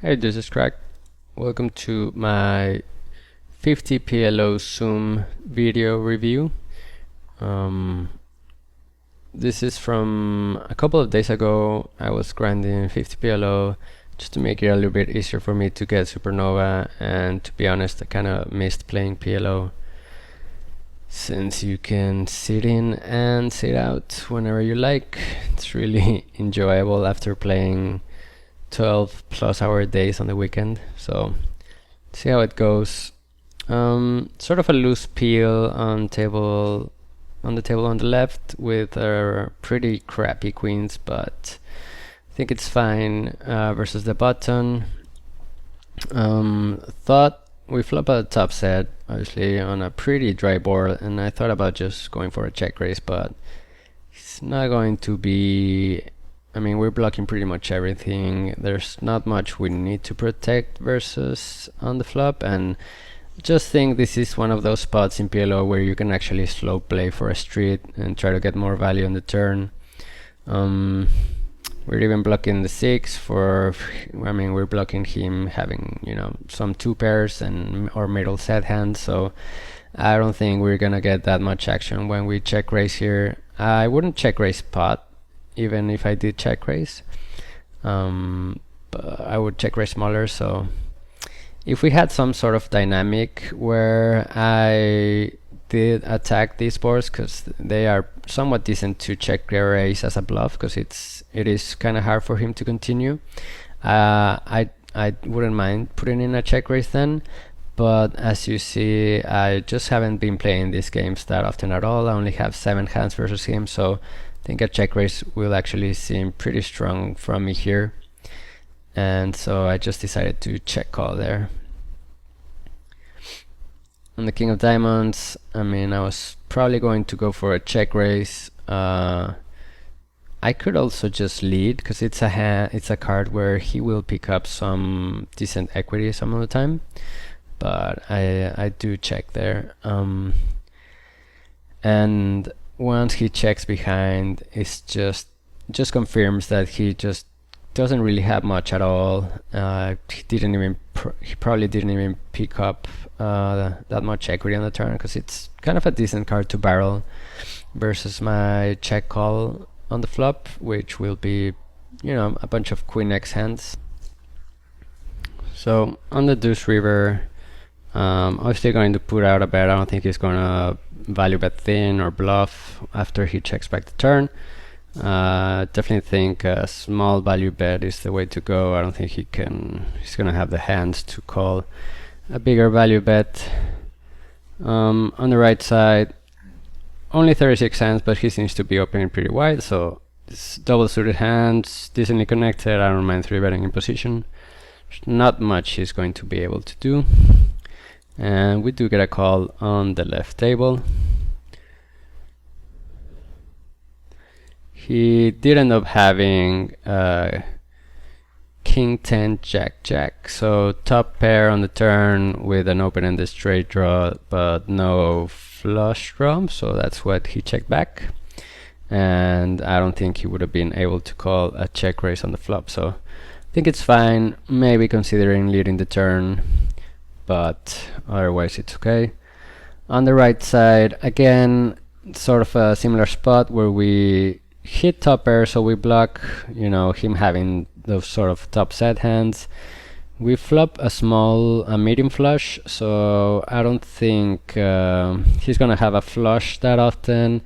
Hey, this is Cracked. Welcome to my 50 PLO Zoom video review. This is from a couple of days ago. I was grinding 50 PLO just to make it a little bit easier for me to get Supernova, and to be honest, I kind of missed playing PLO since you can sit in and sit out whenever you like. It's really enjoyable after playing 12+ hour days on the weekend. So see how it goes. Sort of a loose peel on the table on the left with pretty crappy queens, but I think it's fine versus the button. Thought we flop a top set obviously on a pretty dry board, and I thought about just going for a check raise, but it's not going to be. I mean, we're blocking pretty much everything. There's not much we need to protect versus on the flop, and just think this is one of those spots in PLO where you can actually slow play for a street and try to get more value on the turn. We're even blocking the 6 for, I mean, we're blocking him having, you know, some 2 pairs and or middle set hands, so I don't think we're gonna get that much action when we check raise here. I wouldn't check raise pot even if I did check raise, but I would check raise smaller. So if we had some sort of dynamic where I did attack these boards, because they are somewhat decent to check raise as a bluff, because it is kind of hard for him to continue, I wouldn't mind putting in a check raise then. But as you see, I just haven't been playing these games that often at all. I only have 7 hands versus him, so I think a check raise will actually seem pretty strong from me here, and so I just decided to check call there. On the king of diamonds, I mean, I was probably going to go for a check raise. I could also just lead, because it's a card where he will pick up some decent equity some of the time, but I do check there. And once he checks behind, it's just confirms that he just doesn't really have much at all. He probably didn't even pick up that much equity on the turn, because it's kind of a decent card to barrel versus my check call on the flop, which will be, you know, a bunch of queen X hands. So on the deuce river, obviously going to put out a bet. I don't think he's gonna value bet thin or bluff after he checks back the turn. Definitely think a small value bet is the way to go. I don't think he's gonna have the hands to call a bigger value bet. On the right side, only 36 hands, but he seems to be opening pretty wide, so it's double suited hands, decently connected. I don't mind 3-betting in position. There's not much he's going to be able to do. And we do get a call on the left table. He did end up having king 10 jack jack, so top pair on the turn with an open-ended straight draw but no flush draw, so that's what he checked back, and I don't think he would have been able to call a check raise on the flop, so I think it's fine, maybe considering leading the turn, but otherwise it's okay. On the right side, again, sort of a similar spot where we hit top pair, so we block, you know, him having those sort of top set hands. We flop a medium flush, so I don't think he's gonna have a flush that often,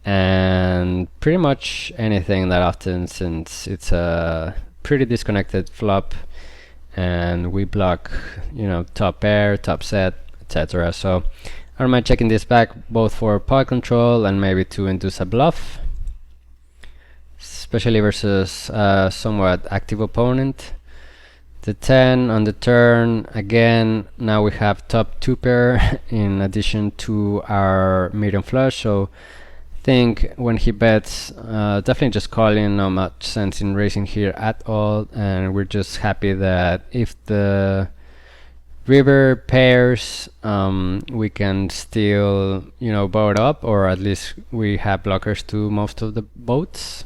and pretty much anything that often, since it's a pretty disconnected flop and we block, you know, top pair, top set, etc. So I don't mind checking this back both for pot control and maybe to induce a bluff, especially versus a somewhat active opponent. The 10 on the turn, again, now we have top 2 pair in addition to our medium flush, so I think when he bets, definitely just calling, no much sense in raising here at all, and we're just happy that if the river pairs, we can still, you know, boat up, or at least we have blockers to most of the boats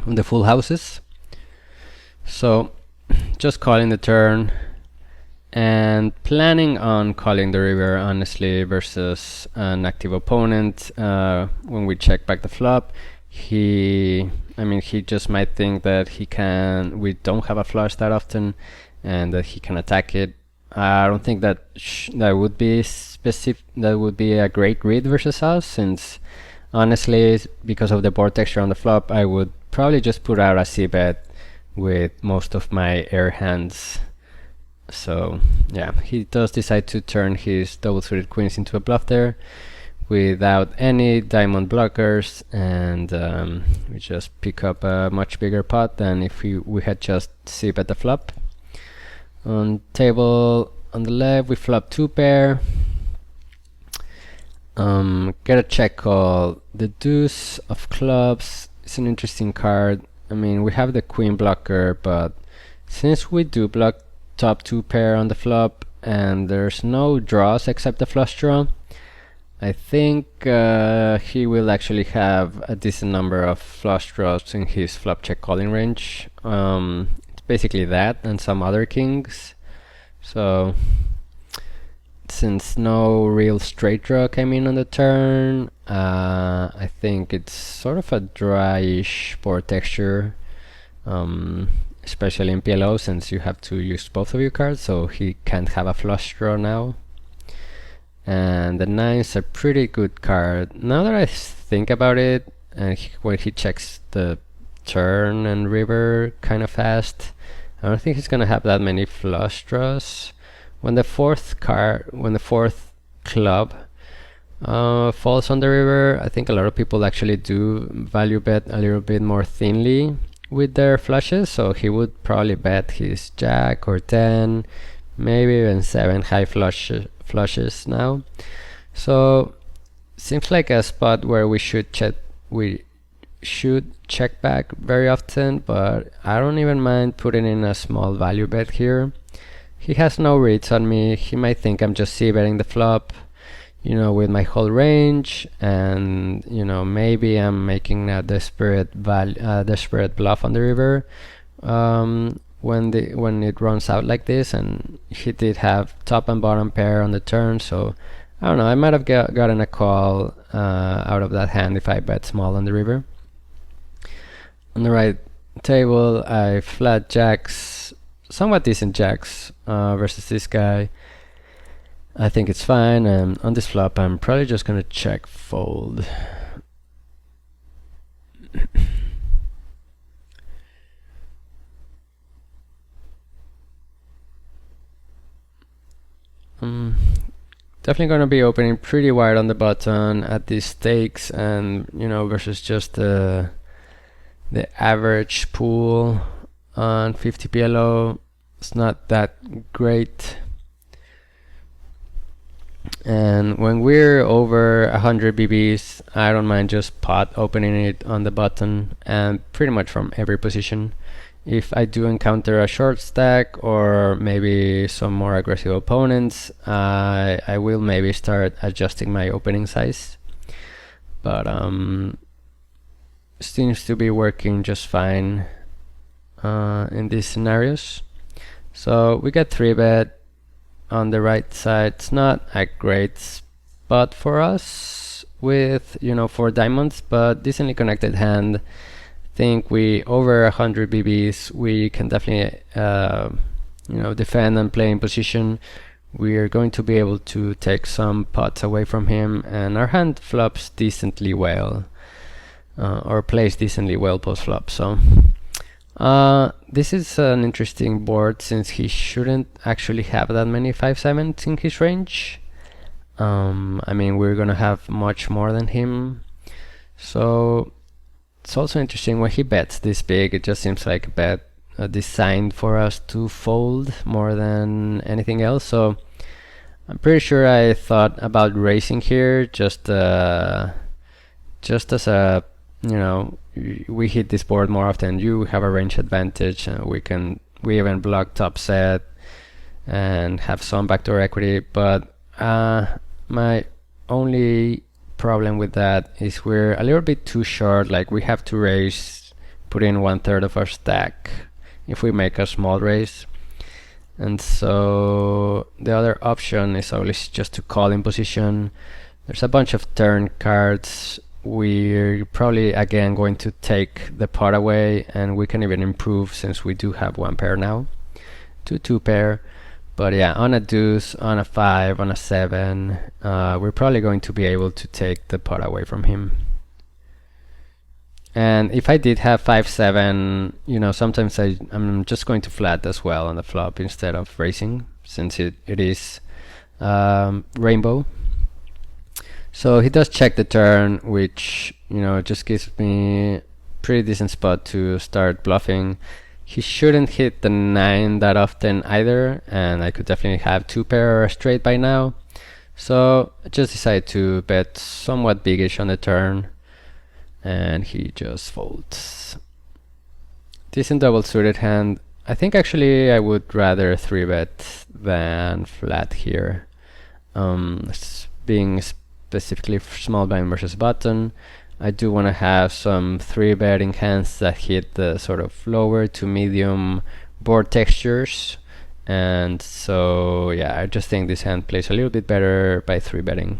on the full houses. So just calling the turn and planning on calling the river, honestly, versus an active opponent. When we check back the flop, he just might think that we don't have a flush that often and that he can attack it. I don't think that that would be a great read versus us, since honestly, because of the board texture on the flop, I would probably just put out a c-bet with most of my air hands. So yeah, he does decide to turn his double-suited queens into a bluff there without any diamond blockers, and we just pick up a much bigger pot than if we had just c-bet the flop. On table on the left, we flop 2-pair. Get a check call. The deuce of clubs is an interesting card. I mean, we have the queen blocker, but since we do block top 2-pair on the flop and there's no draws except the flush draw, I think he will actually have a decent number of flush draws in his flop check calling range. It's basically that and some other kings. So since no real straight draw came in on the turn, I think it's sort of a dryish board texture, especially in PLO, since you have to use both of your cards, so he can't have a flush draw now. And the 9's a pretty good card. Now that I think about it, and when he checks the turn and river kind of fast, I don't think he's gonna have that many flush draws. When the fourth club falls on the river, I think a lot of people actually do value bet a little bit more thinly with their flushes, so he would probably bet his jack or 10, maybe even 7 high flushes now. So seems like a spot where we should check back very often, but I don't even mind putting in a small value bet here. He has no reads on me. He might think I'm just c-betting the flop, you know, with my whole range, and you know, maybe I'm making a desperate bluff on the river when it runs out like this. And he did have top and bottom pair on the turn, so I don't know, I might have gotten a call out of that hand if I bet small on the river. On the right table, I flat jacks, somewhat decent jacks versus this guy. I think it's fine, and on this flop I'm probably just gonna check fold. Definitely gonna be opening pretty wide on the button at these stakes, and you know, versus just the average pool on 50 PLO, it's not that great. And when we're over 100 BBs, I don't mind just pot opening it on the button, and pretty much from every position. If I do encounter a short stack or maybe some more aggressive opponents, I will maybe start adjusting my opening size. But seems to be working just fine in these scenarios. So we got 3-bet on the right side. It's not a great spot for us with, you know, 4 diamonds, but decently connected hand. Think we over 100 BBs, we can definitely you know, defend and play in position. We are going to be able to take some pots away from him, and our hand flops decently well, or plays decently well post flop. So this is an interesting board, since he shouldn't actually have that many 5/7s in his range. I mean, we're gonna have much more than him, so it's also interesting when he bets this big. It just seems like a bet designed for us to fold more than anything else. So I'm pretty sure I thought about raising here, just as a, you know, we hit this board more often, you have a range advantage, and we even block top set and have some backdoor equity. But my only problem with that is we're a little bit too short. Like, we have to raise, put in 1/3 of our stack if we make a small raise. And so the other option is always just to call in position. There's a bunch of turn cards. We're probably again going to take the pot away, and we can even improve since we do have one pair now to two pair. But yeah, on a deuce, on a 5, on a 7, we're probably going to be able to take the pot away from him. And if I did have 5-7, you know, sometimes I'm just going to flat as well on the flop instead of raising, since it is rainbow. So he does check the turn, which, you know, just gives me a pretty decent spot to start bluffing. He shouldn't hit the 9 that often either, and I could definitely have two pair or a straight by now. So I just decided to bet somewhat biggish on the turn, and he just folds. Decent double suited hand. I think actually I would rather 3-bet than flat here. Being specifically small blind versus button, I do want to have some 3-betting hands that hit the sort of lower to medium board textures. And so yeah, I just think this hand plays a little bit better by 3-betting.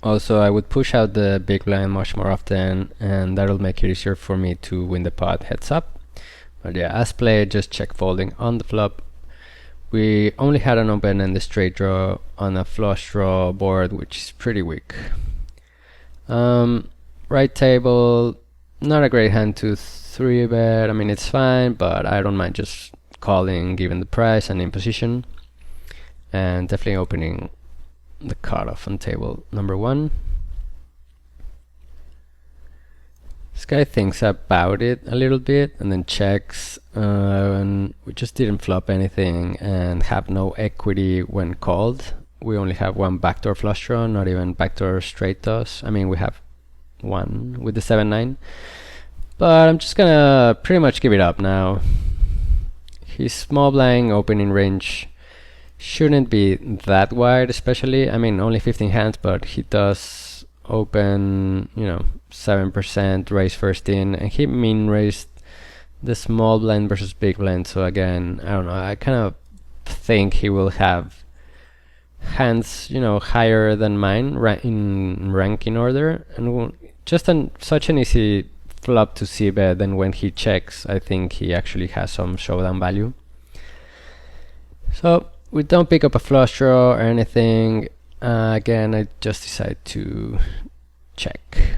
Also, I would push out the big blind much more often, and that'll make it easier for me to win the pot heads up. But yeah, as played, just check folding on the flop. We only had an open and the straight draw on a flush draw board, which is pretty weak. Right table, not a great hand to 3-bet. I mean, it's fine, but I don't mind just calling given the price and in position. And definitely opening the cutoff on table number 1. This guy thinks about it a little bit and then checks, and we just didn't flop anything and have no equity when called. We only have one backdoor flush draw, not even backdoor straight toss. I mean, we have one with the 7-9, but I'm just gonna pretty much give it up now. His small blind opening range shouldn't be that wide, especially, I mean, only 15 hands, but he does open, you know, 7% raise first in, and he min raised the small blind versus big blind. So again, I don't know, I kind of think he will have hands, you know, higher than mine in ranking order, and just such an easy flop to see bet. Then when he checks, I think he actually has some showdown value. So we don't pick up a flush draw or anything. Again, I just decide to check.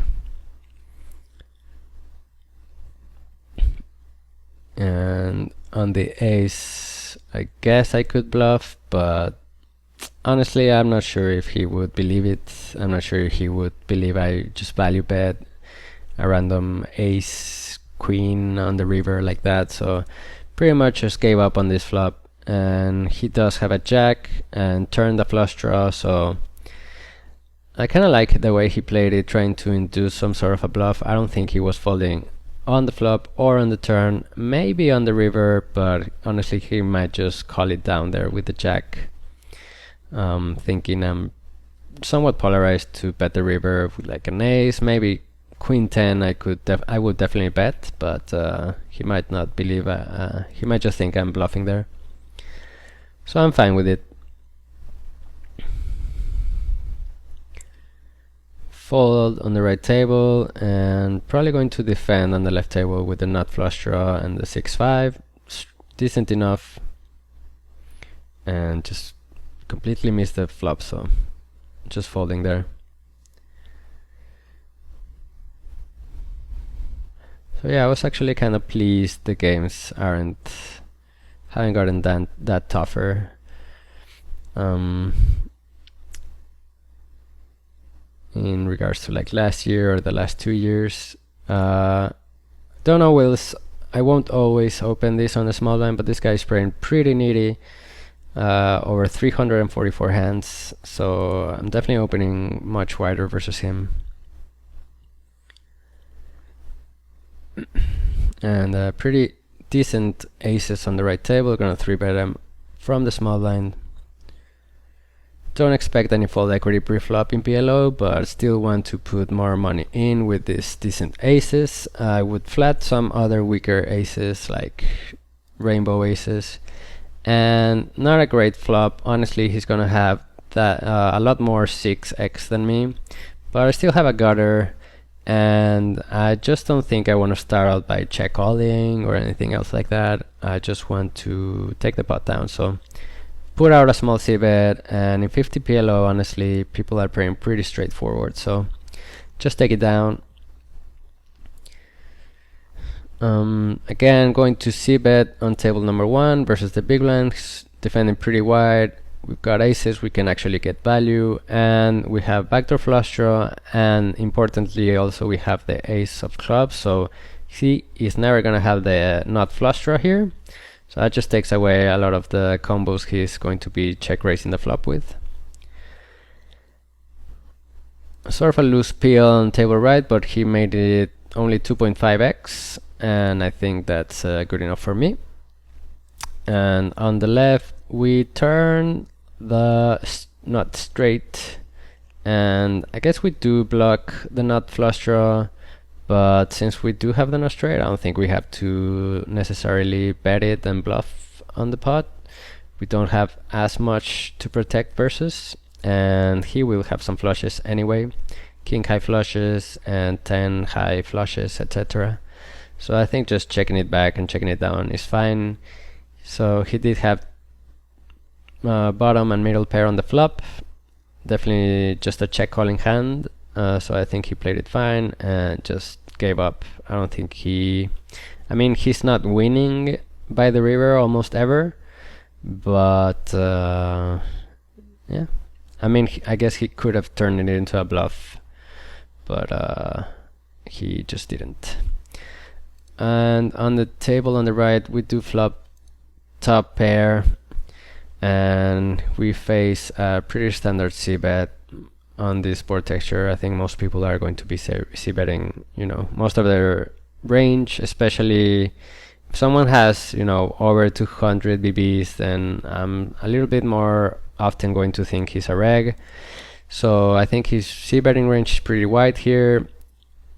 And on the ace, I guess I could bluff, but honestly, I'm not sure if he would believe it. I'm not sure if he would believe I just value bet a random ace queen on the river like that. So pretty much just gave up on this flop. And he does have a jack and turned the flush draw, so I kind of like the way he played it, trying to induce some sort of a bluff. I don't think he was folding on the flop or on the turn, maybe on the river, but honestly he might just call it down there with the jack. Thinking I'm somewhat polarized to bet the river with like an ace, maybe queen 10 I would definitely bet, but he might not believe, he might just think I'm bluffing there. So I'm fine with it. Fold on the right table, and probably going to defend on the left table with the nut flush draw and the 6-5. Decent enough. And just completely missed the flop, so just folding there. So yeah, I was actually kind of pleased the games haven't gotten that tougher. In regards to like last year or the last 2 years. Don't always, I won't always open this on the small blind, but this guy is playing pretty needy, over 344 hands, so I'm definitely opening much wider versus him. And pretty decent aces on the right table. Gonna 3-bet him from the small blind. Don't expect any fold equity pre-flop in PLO, but still want to put more money in with these decent aces. I would flat some other weaker aces like rainbow aces, and not a great flop. Honestly, he's gonna have that a lot more 6x than me, but I still have a gutter, and I just don't think I want to start out by check calling or anything else like that. I just want to take the pot down, so put out a small c-bet, and in 50 PLO, honestly, people are playing pretty straightforward, so just take it down. Again, going to c-bet on table number 1 versus the big blinds, defending pretty wide. We've got aces, we can actually get value, and we have backdoor flush draw, and importantly also we have the ace of clubs, so he is never gonna have the not flush draw here. So that just takes away a lot of the combos he's going to be check raising the flop with. Sort of a loose peel on table right, but he made it only 2.5x, and I think that's good enough for me. And on the left, we turn the nut straight, and I guess we do block the nut flush draw. But since we do have the nut straight, I don't think we have to necessarily bet it and bluff on the pot. We don't have as much to protect versus, and he will have some flushes anyway. King high flushes and 10 high flushes, etc. So I think just checking it back and checking it down is fine. So he did have bottom and middle pair on the flop. Definitely just a check calling hand. So I think he played it fine and just gave up. I don't think I mean, he's not winning by the river almost ever, but yeah, I mean, I guess he could have turned it into a bluff, but he just didn't. And on the table on the right, we do flop top pair, and we face a pretty standard c-bet. On this board texture, I think most people are going to be c-betting, you know, most of their range, especially if someone has, you know, over 200 BBs, then I'm a little bit more often going to think he's a reg. So I think his c-betting range is pretty wide here.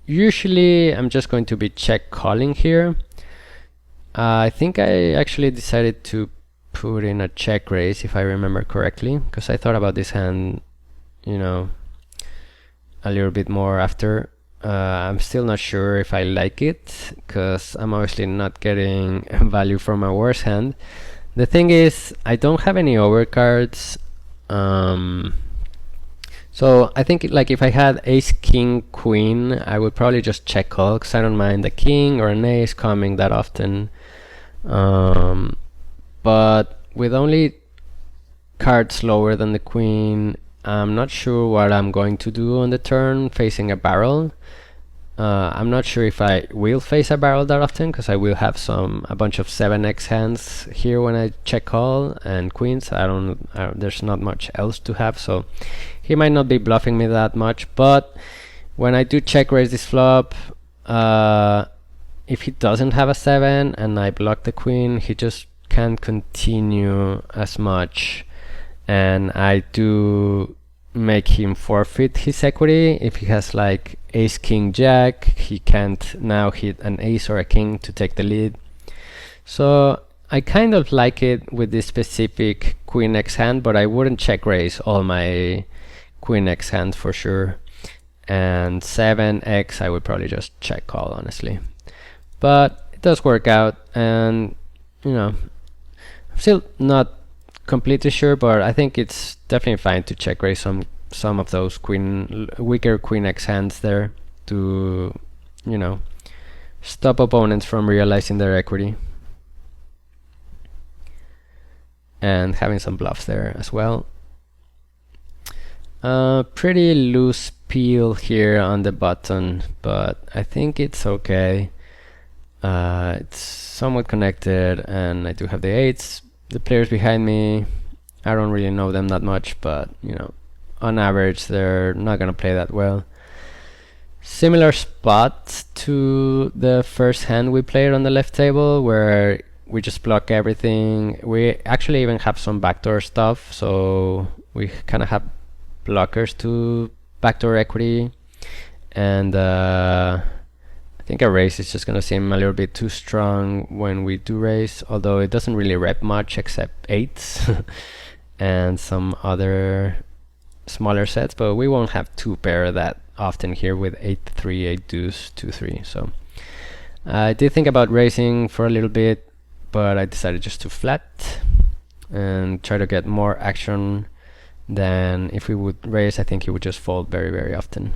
Usually I'm just going to be check calling here. I think I actually decided to put in a check raise, if I remember correctly, because I thought about this hand, you know, a little bit more after. I'm still not sure if I like it, because I'm obviously not getting value from my worst hand. The thing is, I don't have any overcards, so I think like if I had ace king queen, I would probably just check call, because I don't mind the king or an ace coming that often, but with only cards lower than the queen, I'm not sure what I'm going to do on the turn facing a barrel. I'm not sure if I will face a barrel that often, because I will have a bunch of 7x hands here when I check call and queens. There's not much else to have, so he might not be bluffing me that much. But when I do check raise this flop, if he doesn't have a 7 and I block the queen, he just can't continue as much, and I do make him forfeit his equity. If he has like ace king jack, he can't now hit an ace or a king to take the lead. So I kind of like it with this specific queen x hand, but I wouldn't check raise all my queen x hands for sure. And 7x I would probably just check call, honestly. But it does work out, and you know, I'm still not completely sure, but I think it's definitely fine to check raise some of those weaker queen x hands there to, you know, stop opponents from realizing their equity, and having some bluffs there as well. Pretty loose peel here on the button, but I think it's okay. It's somewhat connected, and I do have the 8s. The players behind me, I don't really know them that much, but you know, on average they're not gonna play that well. Similar spot to the first hand we played on the left table, where we just block everything. We actually even have some backdoor stuff, so we kind of have blockers to backdoor equity, and I think a raise is just going to seem a little bit too strong when we do raise, although it doesn't really rep much except eights and some other smaller sets, but we won't have two pair that often here with 8-3, 8 deuce, 2-3. So I did think about raising for a little bit, but I decided just to flat and try to get more action than if we would raise. I think he would just fold very, very often.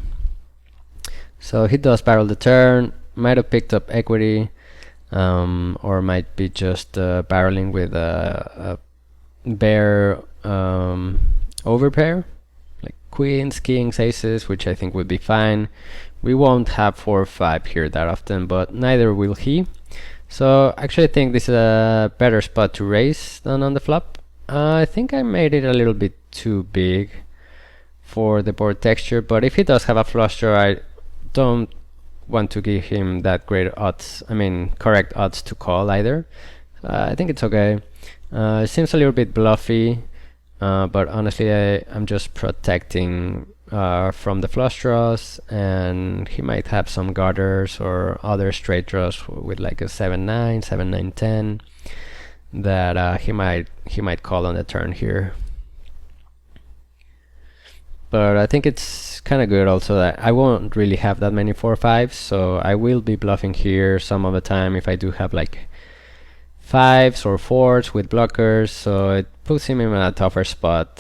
So he does barrel the turn, might have picked up equity, or might be just barreling with a bare overpair, like queens, kings, aces, which I think would be fine. We won't have 4 or 5 here that often, but neither will he. So actually I think this is a better spot to raise than on the flop. I think I made it a little bit too big for the board texture, but if he does have a flush draw, I don't want to give him that great odds, correct odds to call either. I think it's okay. It seems a little bit bluffy, but honestly I'm just protecting from the flush draws, and he might have some gutters or other straight draws with like a 7-9, 7-9, 10 that he might call on the turn here. But I think it's kind of good also that I won't really have that many 4-5s, so I will be bluffing here some of the time if I do have like 5s or 4s with blockers, so it puts him in a tougher spot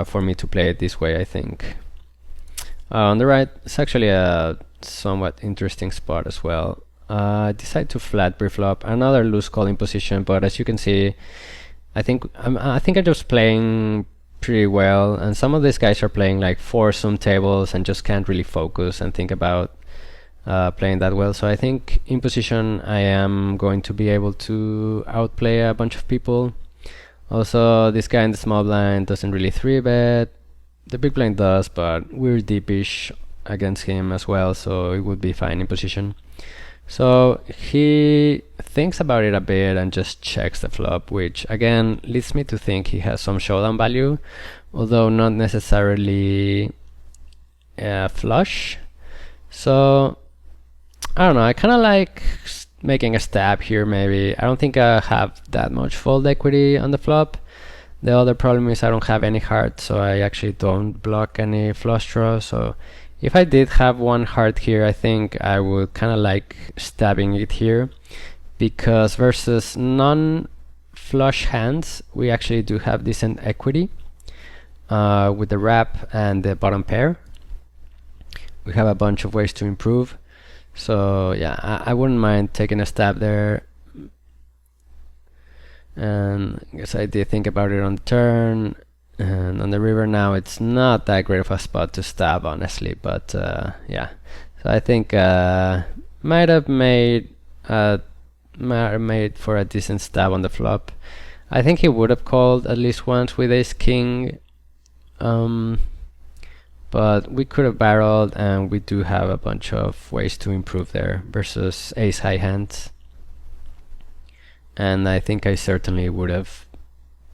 for me to play it this way, I think. On the right, it's actually a somewhat interesting spot as well. I decide to flat pre-flop, another loose calling position, but as you can see, I think I'm just playing pretty well, and some of these guys are playing like foursome tables and just can't really focus and think about playing that well. So I think in position I am going to be able to outplay a bunch of people. Also, this guy in the small blind doesn't really 3-bet. The big blind does, but we're deepish against him as well, so it would be fine in position. So he thinks about it a bit and just checks the flop, which again leads me to think he has some showdown value, although not necessarily flush. So I don't know, I kind of like making a stab here maybe. I don't think I have that much fold equity on the flop. The other problem is I don't have any heart, so I actually don't block any flush draw. So if I did have one heart here, I think I would kind of like stabbing it here, because versus non-flush hands, we actually do have decent equity with the wrap and the bottom pair. We have a bunch of ways to improve. So yeah, I wouldn't mind taking a stab there. And I guess I did think about it on the turn, and on the river now it's not that great of a spot to stab, honestly, but yeah. So I think might have made for a decent stab on the flop. I think he would have called at least once with ace king, but we could have barreled, and we do have a bunch of ways to improve there versus ace high hands. And I think I certainly would have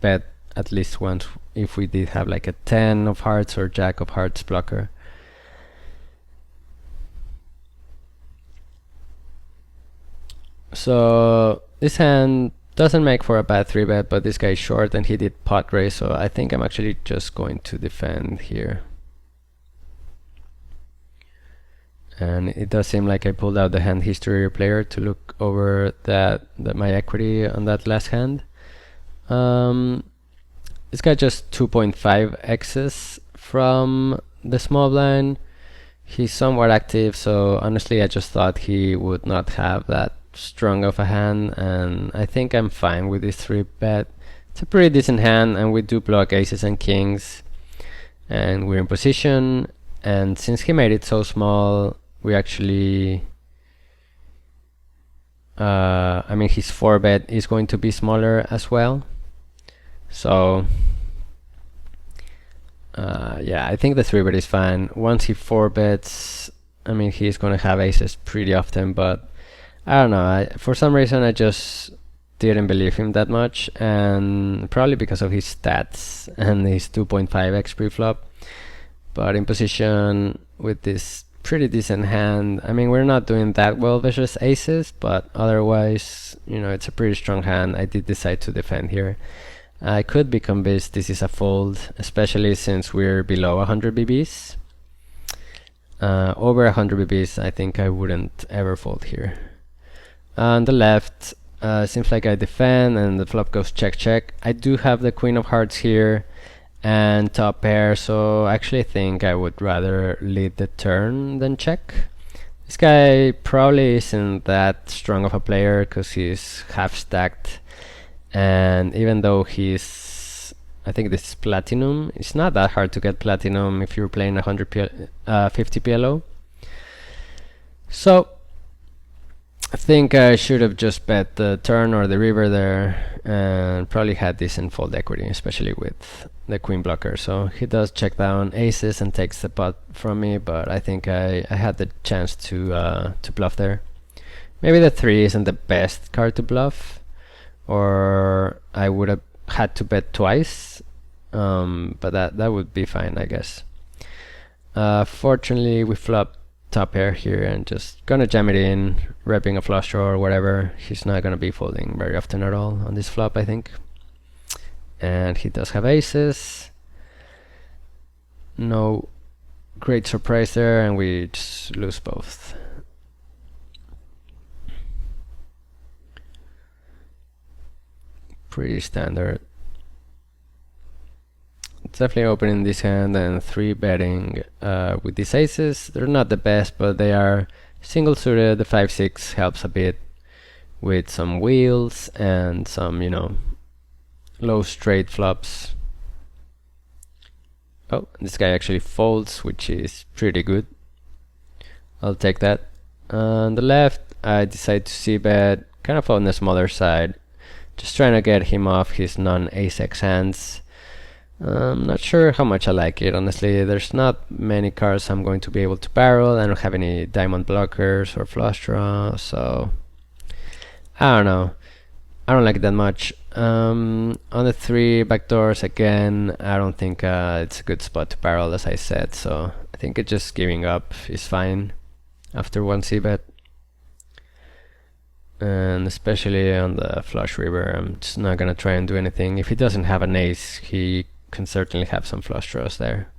bet at least once if we did have like a 10 of hearts or jack of hearts blocker. So this hand doesn't make for a bad 3-bet, but this guy is short and he did pot raise, so I think I'm actually just going to defend here. And it does seem like I pulled out the hand history player to look over that my equity on that last hand. This guy just 2.5x's from the small blind. He's somewhat active, so honestly I just thought he would not have that strong of a hand, and I think I'm fine with this 3-bet. It's a pretty decent hand, and we do block aces and kings, and we're in position, and since he made it so small, we actually his 4-bet is going to be smaller as well. So yeah, I think the 3-bet is fine. Once he 4-bets, he's going to have aces pretty often, but I don't know, for some reason I just didn't believe him that much, and probably because of his stats and his 2.5x pre-flop. But in position with this pretty decent hand, I mean, we're not doing that well versus aces, but otherwise, you know, it's a pretty strong hand. I did decide to defend here. I could be convinced this is a fold, especially since we're below 100 BBs. Over 100 BBs, I think I wouldn't ever fold here. On the left, seems like I defend and the flop goes check check. I do have the queen of hearts here and top pair, so I actually think I would rather lead the turn than check. This guy probably isn't that strong of a player because he's half stacked, and even though he's, I think this is platinum, it's not that hard to get platinum if you're playing 50 PLO. So I think I should have just bet the turn or the river there and probably had decent fold equity, especially with the queen blocker. So he does check down aces and takes the pot from me, but I think I had the chance to bluff there. Maybe the 3 isn't the best card to bluff, or I would have had to bet twice, but that would be fine, I guess. Fortunately, we flopped top pair here and just gonna jam it in, repping a flush draw or whatever. He's not gonna be folding very often at all on this flop, I think. And he does have aces. No great surprise there, and we just lose both. Pretty standard. It's definitely opening this hand and 3-betting with these aces. They're not the best, but they are single suited. The 5-6 helps a bit with some wheels and some, you know, low straight flops. Oh, this guy actually folds, which is pretty good. I'll take that. On the left, I decide to c-bet, kind of on the smaller side, just trying to get him off his non-ace-x hands. I'm not sure how much I like it, honestly. There's not many cards I'm going to be able to barrel. I don't have any diamond blockers or flush draw, so I don't know. I don't like it that much. On the 3 backdoors, again, I don't think it's a good spot to barrel, as I said, so I think it's just giving up is fine after one c-bet. And especially on the flush river, I'm just not gonna try and do anything. If he doesn't have an ace, he can certainly have some flush draws there,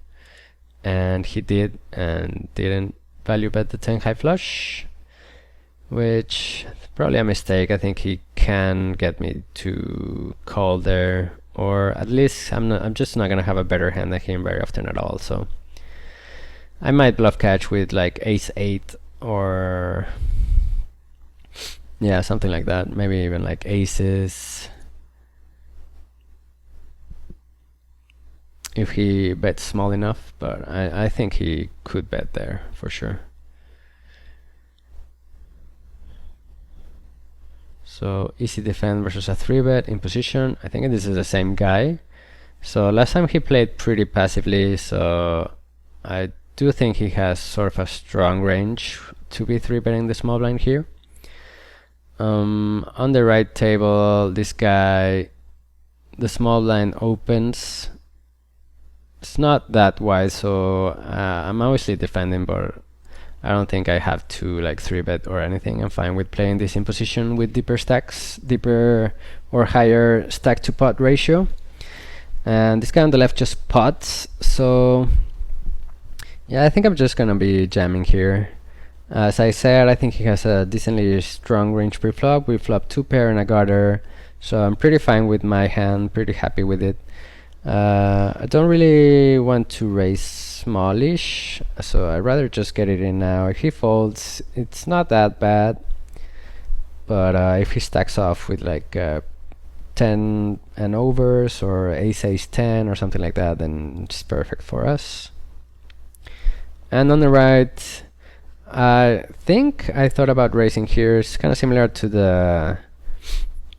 and he did, and didn't value bet the 10 high flush, which is probably a mistake. I think he can get me to call there, or at least I'm just not gonna have a better hand than him very often at all. So I might bluff catch with like ace-8 or yeah, something like that. Maybe even like aces if he bets small enough, but I think he could bet there for sure. So easy defend versus a 3-bet in position. I think this is the same guy. So last time he played pretty passively, so I do think he has sort of a strong range to be 3-betting the small blind here. On the right table, this guy, the small blind opens. It's not that wide, so I'm obviously defending, but I don't think I have to like 3-bet or anything. I'm fine with playing this in position with deeper stacks, deeper or higher stack to pot ratio. And this guy on the left just pots, so yeah, I think I'm just gonna be jamming here. As I said, I think he has a decently strong range pre-flop. We flop 2 pair and a gutter, so I'm pretty fine with my hand, pretty happy with it. I don't really want to raise smallish, so I'd rather just get it in now. If he folds, it's not that bad, but if he stacks off with like 10 and overs or ace 10 or something like that, then it's perfect for us. And on the right, I think I thought about raising here. It's kind of similar to the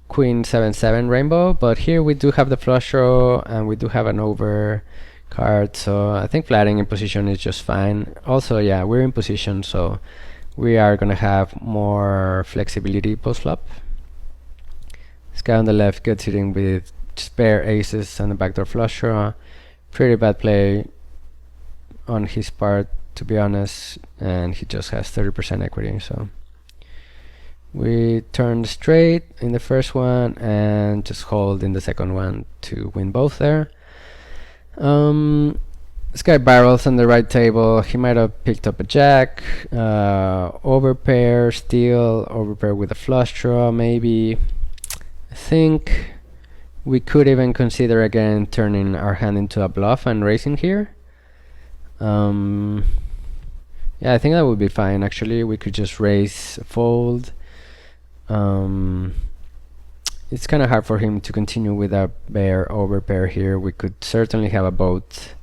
Queen 7-7 rainbow, but here we do have the flush draw and we do have an over card, so I think flatting in position is just fine. Also, yeah, we're in position, so we are gonna have more flexibility post flop. This guy on the left gets hitting with spare aces and a backdoor flush draw. Pretty bad play on his part, to be honest, and he just has 30% equity. So we turn straight in the first one and just hold in the second one to win both there. This guy barrels on the right table. He might have picked up a jack, overpair, steal, overpair with a flush draw maybe. I think we could even consider again turning our hand into a bluff and raising here. Yeah, I think that would be fine actually. We could just raise, fold. It's kind of hard for him to continue with a pair overpair here. We could certainly have a boat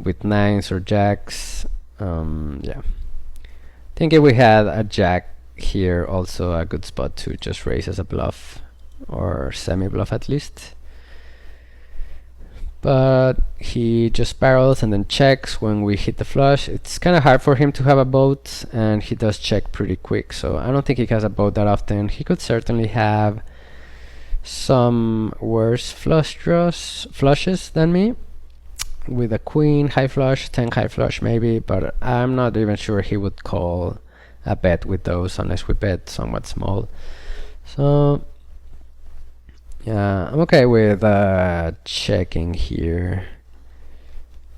with nines or jacks. Yeah, I think if we had a jack here, also a good spot to just raise as a bluff or semi-bluff at least. But he just barrels and then checks when we hit the flush. It's kind of hard for him to have a boat, and he does check pretty quick, so I don't think he has a boat that often. He could certainly have some worse flushes than me, with a queen high flush, 10 high flush maybe, but I'm not even sure he would call a bet with those unless we bet somewhat small. So yeah, I'm okay with checking here.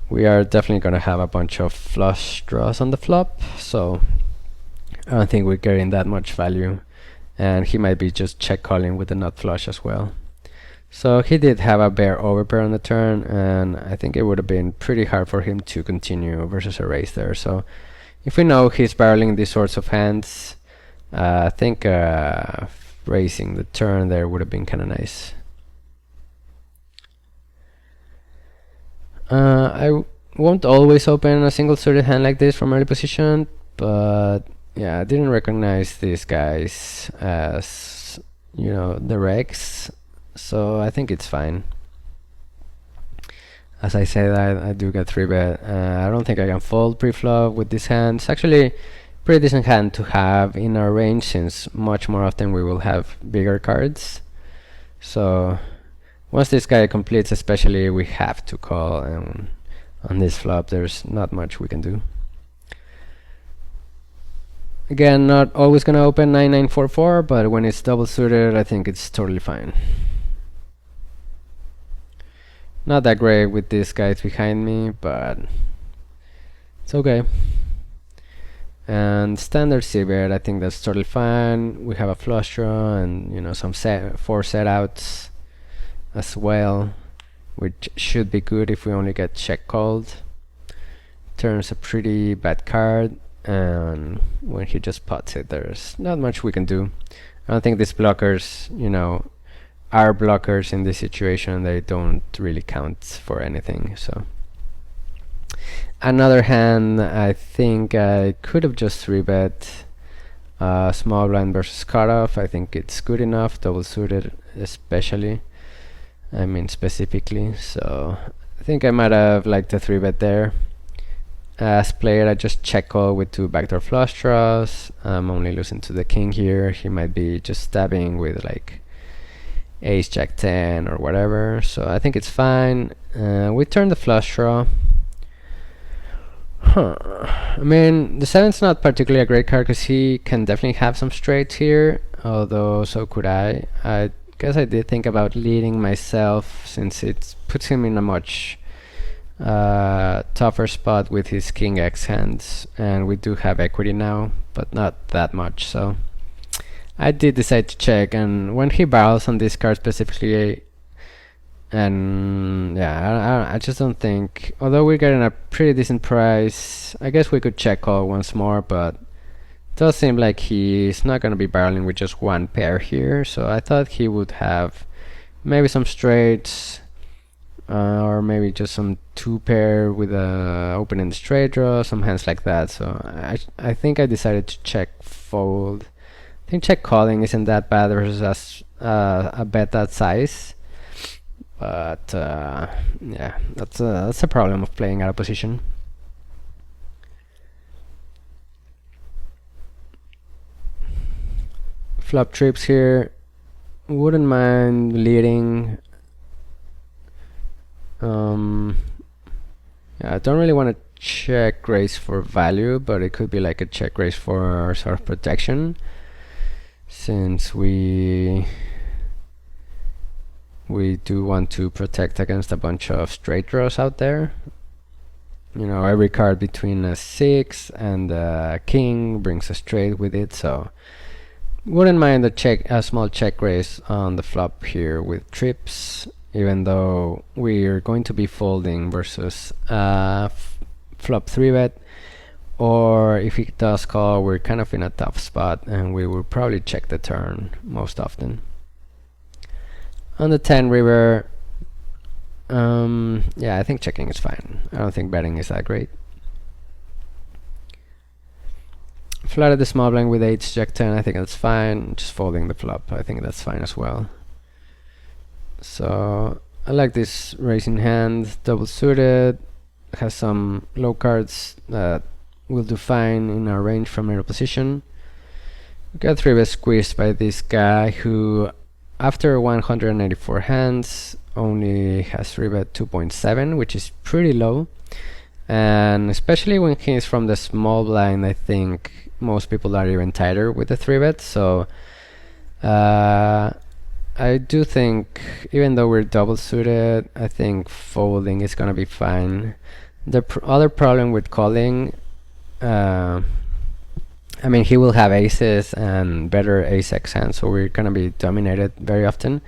We are definitely gonna have a bunch of flush draws on the flop, so I don't think we're getting that much value, and he might be just check calling with the nut flush as well. So he did have a pair overpair on the turn, and I think it would have been pretty hard for him to continue versus a raise there. So if we know he's barreling these sorts of hands, I think raising the turn there would have been kind of nice. I won't always open a single suited hand like this from early position, but yeah, I didn't recognize these guys as, you know, the regs, so I think it's fine. As I say that, I do get 3-bet. I don't think I can fold pre-flop with this hand. It's actually pretty decent hand to have in our range, since much more often we will have bigger cards. So once this guy completes especially, we have to call, and on this flop there's not much we can do. Again, not always gonna open 9944, but when it's double suited I think it's totally fine. Not that great with these guys behind me, but it's okay. And standard c-bet, I think that's totally fine. We have a flush draw and, you know, some 4 set outs as well, which should be good if we only get check called. Turns a pretty bad card, and when he just pots it, there's not much we can do. I don't think these blockers, you know, are blockers in this situation. They don't really count for anything. So another hand, I think I could have just 3-bet small blind versus cutoff. I think it's good enough, double suited especially, I mean specifically. So I think I might have liked the 3-bet there. As played, I just check call with 2 backdoor flush draws. I'm only losing to the king here. He might be just stabbing with like ace jack 10 or whatever, so I think it's fine. We turn the flush draw. I mean, the 7's not particularly a great card because he can definitely have some straights here, although so could I. I guess I did think about leading myself, since it puts him in a much tougher spot with his king x hands, and we do have equity now, but not that much. So I did decide to check, and when he barrels on this card specifically, and yeah, I just don't think, although we're getting a pretty decent price, I guess we could check call once more, but it does seem like he's not going to be barreling with just one pair here, so I thought he would have maybe some straights, or maybe just some 2-pair with a open-ended straight draw, some hands like that. So I think I decided to check fold. I think check calling isn't that bad versus a bet that size, but yeah, that's a problem of playing out of position. Flop trips here. wouldn't mind leading. Yeah, I don't really want to check raise for value, but it could be like a check raise for sort of protection, since we do want to protect against a bunch of straight draws out there. You know, every card between a 6 and a king brings a straight with it, so wouldn't mind a small check raise on the flop here with trips, even though we're going to be folding versus flop 3-bet, or if he does call, we're kind of in a tough spot and we will probably check the turn most often. On the 10 river, yeah, I think checking is fine. I don't think betting is that great. Flatted the small blind with 8, jack 10, I think that's fine. Just folding the flop, I think that's fine as well. So I like this raising hand, double suited, has some low cards that will do fine in our range from middle position. We got 3-bet squeezed by this guy who, after 184 hands, only has 3-bet 2.7, which is pretty low. And especially when he's from the small blind, I think most people are even tighter with the 3-bet. So I do think, even though we're double suited, I think folding is gonna be fine. The other problem with calling, I mean, he will have aces and better ace-x hands, so we're gonna be dominated very often.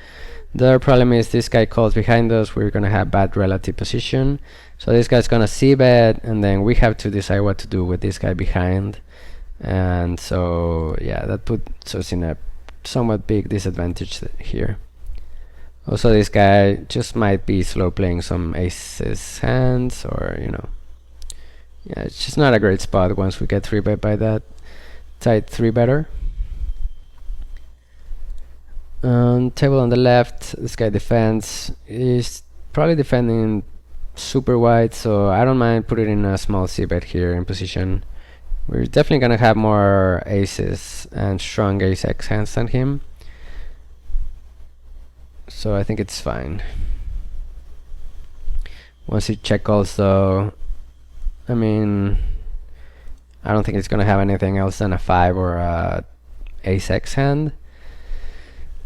The other problem is this guy calls behind us, we're gonna have bad relative position. So this guy's gonna c-bet, and then we have to decide what to do with this guy behind. And so, yeah, that puts us in a somewhat big disadvantage here. Also, this guy just might be slow playing some aces hands, or, you know, yeah, it's just not a great spot once we get 3-bet by that tight 3-better. Table on the left, this guy defends. He's probably defending super wide, so I don't mind putting in a small c-bet here in position. We're definitely gonna have more aces and strong ace-x hands than him, so I think it's fine. Once he check calls though, I mean, I don't think it's gonna have anything else than a 5 or a ace-x hand.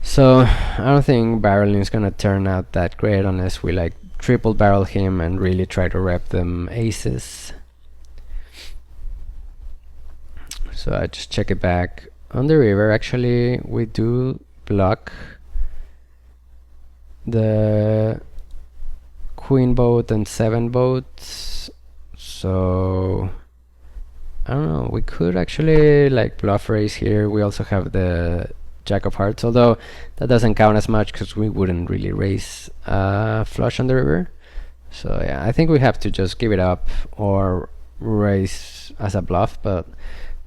So I don't think barreling is gonna turn out that great unless we like triple barrel him and really try to rep them aces. So I just check it back. On the river, actually, we do block the queen boat and 7 boats. So I don't know, we could actually like bluff raise here. We also have the jack of hearts, although that doesn't count as much because we wouldn't really raise flush on the river. So yeah, I think we have to just give it up or raise as a bluff, but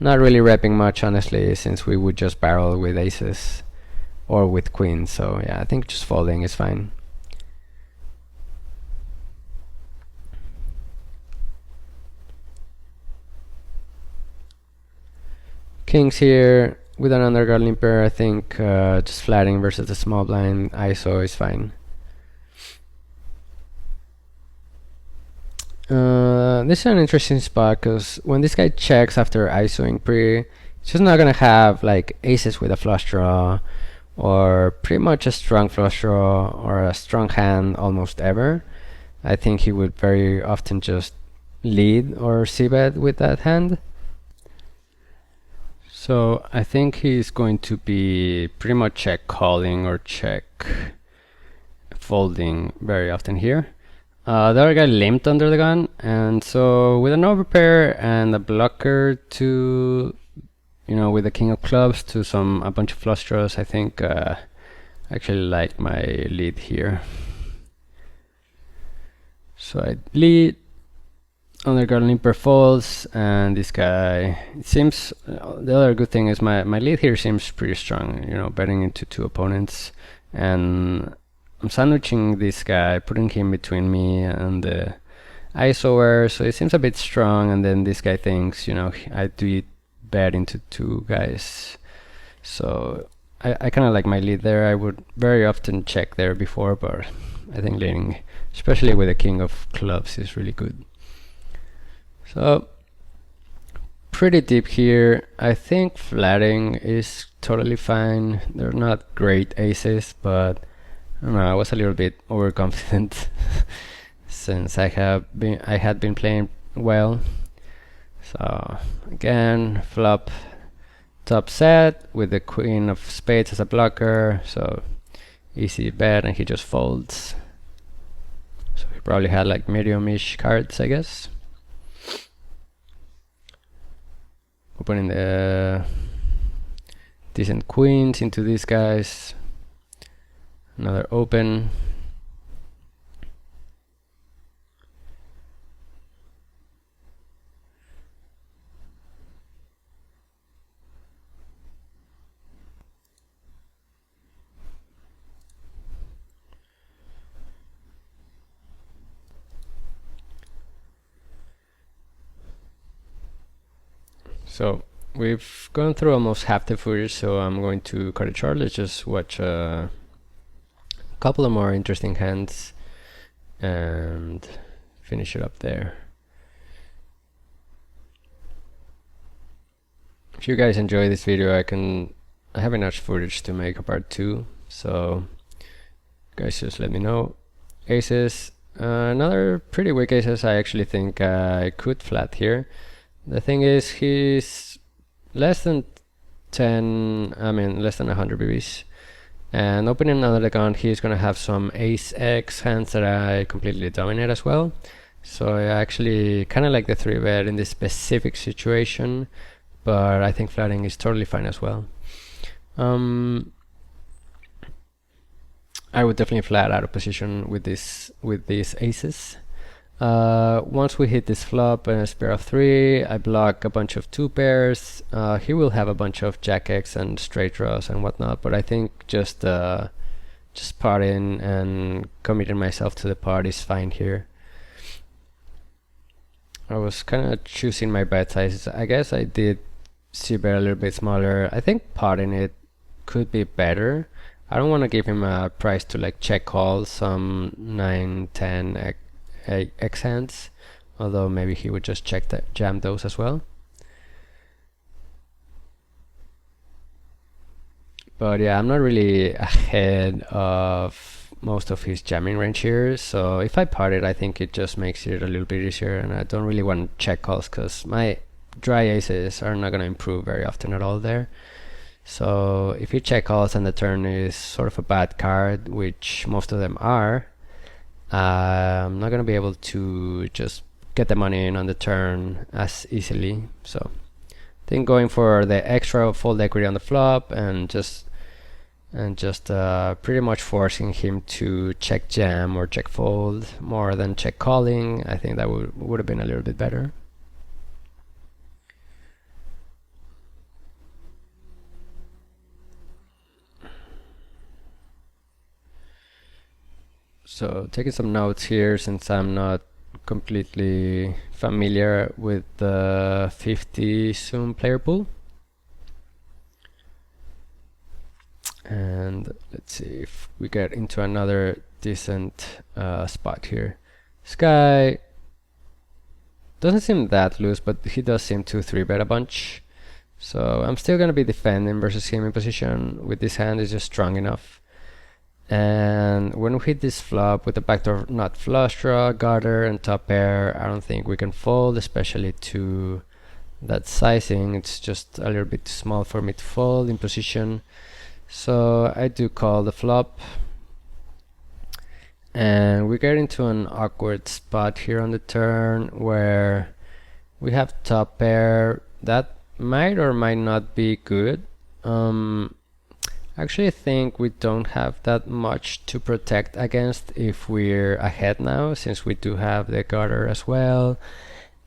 not really repping much, honestly, since we would just barrel with aces or with queens. So yeah, I think just folding is fine. Kings here with an underguard limper. I think just flatting versus the small blind ISO is fine. This is an interesting spot because when this guy checks after ISOing pre, he's just not gonna have like aces with a flush draw or pretty much a strong flush draw or a strong hand almost ever. I think he would very often just lead or c-bet with that hand. So I think he's going to be pretty much check calling or check folding very often here. The other guy limped under the gun, and so with an overpair and a blocker to, you know, with the king of clubs to a bunch of flush draws, I think I actually like my lead here. So I lead, underguard limper folds, and this guy, it seems, the other good thing is my lead here seems pretty strong, you know, betting into 2 opponents, and I'm sandwiching this guy, putting him between me and the ISOer, so it seems a bit strong, and then this guy thinks, you know, I do bet into 2 guys. So I kind of like my lead there. I would very often check there before, but I think leading, especially with the king of clubs, is really good. So pretty deep here. I think flatting is totally fine. They're not great aces, but I don't know, I was a little bit overconfident since I had been playing well. So again, flop top set with the queen of spades as a blocker, so easy bet, and he just folds. So he probably had like medium-ish cards, I guess. Opening the decent queens into these guys. Another open. So we've gone through almost half the footage, so I'm going to cut it short. Let's just watch a couple of more interesting hands and finish it up there. If you guys enjoy this video, I have enough footage to make a part 2, so guys just let me know. Aces, another pretty weak aces. I actually think I could flat here. The thing is, he's less than 100 BBs. And opening another account, he's gonna have some ace X hands that I completely dominate as well. So I actually kind of like the 3-bet in this specific situation, but I think flatting is totally fine as well. I would definitely flat out of position with these aces. Once we hit this flop and a pair of 3, I block a bunch of 2 pairs. He will have a bunch of jack X and straight draws and whatnot, but I think just potting and committing myself to the pot is fine here. I was kind of choosing my bet sizes. I guess I did c-bet a little bit smaller. I think potting it could be better. I don't want to give him a price to like check call some 9, 10 X hands, although maybe he would just check that jam those as well. But yeah, I'm not really ahead of most of his jamming range here, so if I pot it, I think it just makes it a little bit easier, and I don't really want to check calls because my dry aces are not going to improve very often at all there. So if he check calls and the turn is sort of a bad card, which most of them are, I'm not going to be able to just get the money in on the turn as easily. So I think going for the extra fold equity on the flop and just pretty much forcing him to check jam or check fold more than check calling, I think that would have been a little bit better. So taking some notes here, since I'm not completely familiar with the 50 Zoom player pool. And let's see if we get into another decent spot here. This guy doesn't seem that loose, but he does seem to 3-bet a bunch. So I'm still going to be defending versus him in position with this hand. Is just strong enough. And when we hit this flop with the backdoor nut flush draw, gutter, and top pair, I don't think we can fold, especially to that sizing. It's just a little bit too small for me to fold in position. So I do call the flop. And we get into an awkward spot here on the turn where we have top pair. That might or might not be good. Actually, I think we don't have that much to protect against if we're ahead now, since we do have the gutter as well,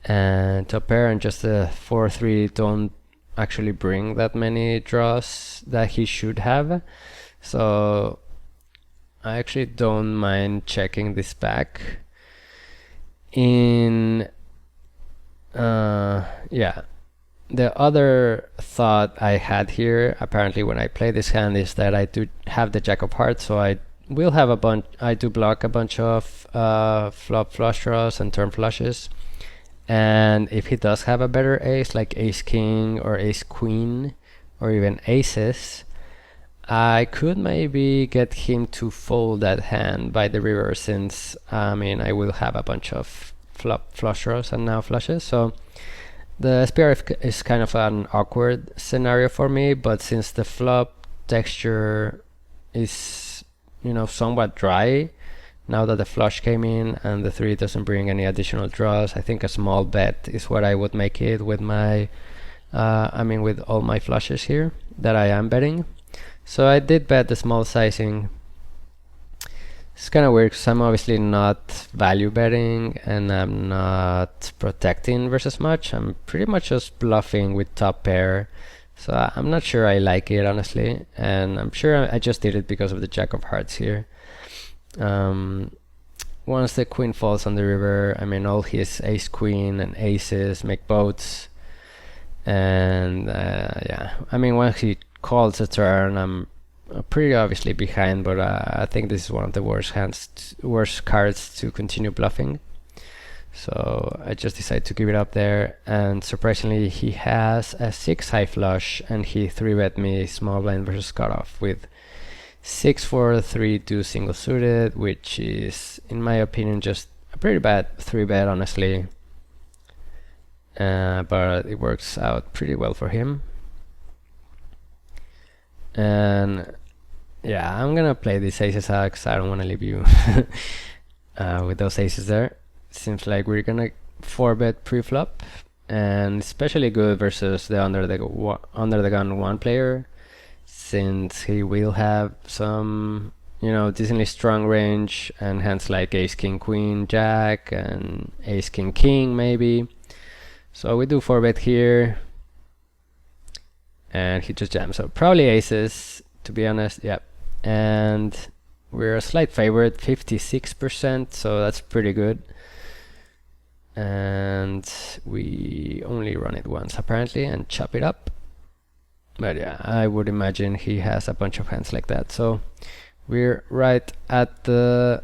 and top pair and just the 4-3 don't actually bring that many draws that he should have. So I actually don't mind checking this back in yeah, the other thought I had here, apparently when I play this hand, is that I do have the Jack of Hearts, so I will have a bunch. I do block a bunch of flop flush draws and turn flushes. And if he does have a better ace, like ace king or ace queen, or even aces, I could maybe get him to fold that hand by the river, since I mean I will have a bunch of flop flush draws and now flushes. So the SPR is kind of an awkward scenario for me, but since the flop texture is, you know, somewhat dry now that the flush came in and the 3 doesn't bring any additional draws, I think a small bet is what I would make it with my with all my flushes here that I am betting. So I did bet the small sizing. It's kind of weird because I'm obviously not value betting and I'm not protecting versus much. I'm pretty much just bluffing with top pair. So I'm not sure I like it, honestly, and I'm sure I just did it because of the Jack of Hearts here. Once the queen falls on the river, I mean all his ace queen and aces make boats, and yeah, I mean once he calls a turn, I'm pretty obviously behind, but I think this is one of the worst cards to continue bluffing. So I just decided to give it up there, and surprisingly he has a 6 high flush, and he 3-bet me small blind versus cutoff with 6-4 3-2 single suited, which is in my opinion just a pretty bad 3-bet, honestly, but it works out pretty well for him. And yeah, I'm gonna play these aces out because I don't want to leave you with those aces there. Seems like we're gonna 4-bet pre-flop, and especially good versus the under the gun 1 player, since he will have some, you know, decently strong range and hands like ace king queen jack and ace king king maybe. So we do 4-bet here, and he just jams. So probably aces, to be honest. Yep. And we're a slight favorite, 56%, so that's pretty good. And we only run it once apparently and chop it up. But yeah, I would imagine he has a bunch of hands like that. So we're right at the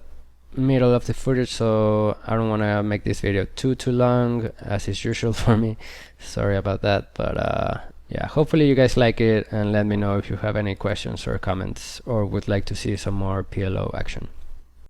middle of the footage, so I don't want to make this video too long, as is usual for me. Sorry about that, but yeah, hopefully you guys like it, and let me know if you have any questions or comments or would like to see some more PLO action.